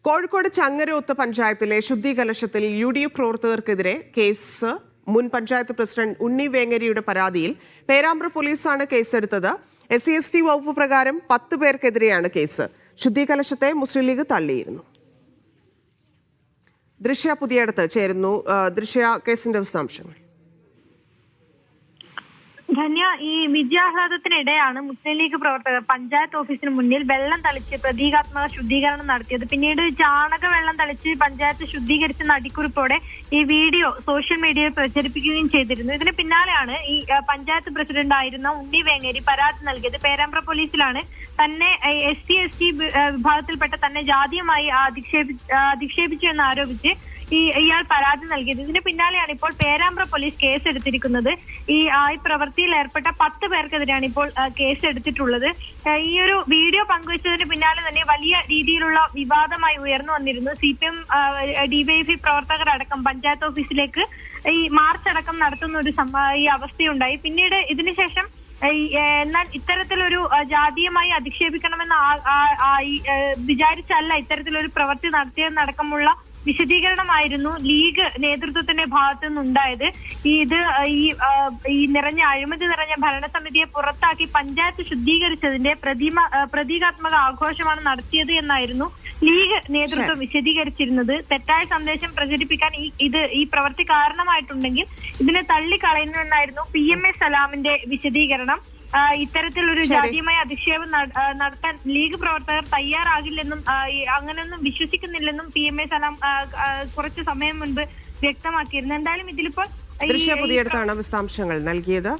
കോഴിക്കോട് ചങ്ങരോത്ത് പഞ്ചായത്തിലെ ശുദ്ധീകലശത്തിൽ UDF പ്രവർത്തകർക്കെതിരെ case. മുൻ panchayat president ഉണ്ണി വേങ്ങരിയുടെ പരാതിയിൽ പേരാമ്പ്ര പോലീസാണ് കേസെടുത്തത്. SC/ST വകുപ്പ് പ്രകാരം 10 പേർക്കെതിരെയാണ് കേസ്. ശുദ്ധീകലശത്തെ മുസ്ലിം ലീഗ് തള്ളിയിരുന്നു. ദൃശ്യ പുതിയടത്ത് ചേരുന്നു. ദൃശ്യ, കേസിന്റെ വിശദാംശങ്ങൾ. ധന്യ, ഈ വിജയാഹ്ലാദത്തിനിടെയാണ് മുസ്ലിം ലീഗ് പ്രവർത്തകർ പഞ്ചായത്ത് ഓഫീസിന് മുന്നിൽ വെള്ളം തളിച്ച് പ്രതീകാത്മക ശുദ്ധീകരണം നടത്തിയത്. പിന്നീട് ചാണക വെള്ളം തളിച്ച് പഞ്ചായത്ത് ശുദ്ധീകരിച്ച നടിക്കുറിപ്പോടെ ഈ വീഡിയോ സോഷ്യൽ മീഡിയയിൽ പ്രചരിപ്പിക്കുകയും ചെയ്തിരുന്നു. ഇതിന് പിന്നാലെയാണ് ഈ പഞ്ചായത്ത് പ്രസിഡന്റ് ആയിരുന്ന ഉണ്ണി വേങ്ങേരി പരാതി നൽകിയത്. പേരാമ്പ്ര പോലീസിലാണ് തന്നെ SC/ST വിഭാഗത്തിൽപ്പെട്ട തന്നെ ജാതീയമായി അധിക്ഷേപിച്ചു എന്ന് ആരോപിച്ച് ഇയാൾ പരാതി നൽകിയത്. ഇതിന് പിന്നാലെയാണ് ഇപ്പോൾ പേരാമ്പ്ര പോലീസ് കേസെടുത്തിരിക്കുന്നത്. ഈ പ്രവൃത്തിയിൽ ഏർപ്പെട്ട 10 പേർക്കെതിരെയാണ് ഇപ്പോൾ കേസെടുത്തിട്ടുള്ളത്. ഈ ഒരു വീഡിയോ പങ്കുവച്ചതിന് പിന്നാലെ തന്നെ വലിയ രീതിയിലുള്ള വിവാദമായി ഉയർന്നു വന്നിരുന്നു. CPM DYFI പ്രവർത്തകരടക്കം പഞ്ചായത്ത് ഓഫീസിലേക്ക് ഈ മാർച്ച് അടക്കം നടത്തുന്ന ഒരു ഈ അവസ്ഥയുണ്ടായി. പിന്നീട് ഇതിനുശേഷം എന്നാൽ ഇത്തരത്തിലൊരു ജാതീയമായി അധിക്ഷേപിക്കണമെന്ന് വിചാരിച്ചല്ല ഇത്തരത്തിലൊരു പ്രവൃത്തി നടത്തിയതെന്നടക്കമുള്ള വിശദീകരണമായിരുന്നു ലീഗ് നേതൃത്വത്തിന്റെ ഭാഗത്തു നിന്നുണ്ടായത്. ഈ നിറഞ്ഞ അഴിമതി നിറഞ്ഞ ഭരണസമിതിയെ പുറത്താക്കി പഞ്ചായത്ത് ശുദ്ധീകരിച്ചതിന്റെ പ്രതീകാത്മക ആഘോഷമാണ് നടത്തിയത് എന്നായിരുന്നു ലീഗ് നേതൃത്വം വിശദീകരിച്ചിരുന്നത്. തെറ്റായ സന്ദേശം പ്രചരിപ്പിക്കാൻ ഈ പ്രവൃത്തി കാരണമായിട്ടുണ്ടെങ്കിൽ ഇതിനെ തള്ളിക്കളയുന്നുവെന്നായിരുന്നു PMA സലാമിന്റെ വിശദീകരണം. ഇത്തരത്തിലൊരു ജാതീയമായ അധിക്ഷേപം നടത്താൻ ലീഗ് പ്രവർത്തകർ തയ്യാറാകില്ലെന്നും അങ്ങനെയൊന്നും വിശ്വസിക്കുന്നില്ലെന്നും PMA സലാം കുറച്ചു സമയം മുൻപ് വ്യക്തമാക്കിയിരുന്നു. എന്തായാലും ഇതിലിപ്പോൾ ദൃശ്യ പുതിയടത്താണ് വിശദാംശങ്ങൾ നൽകിയത്.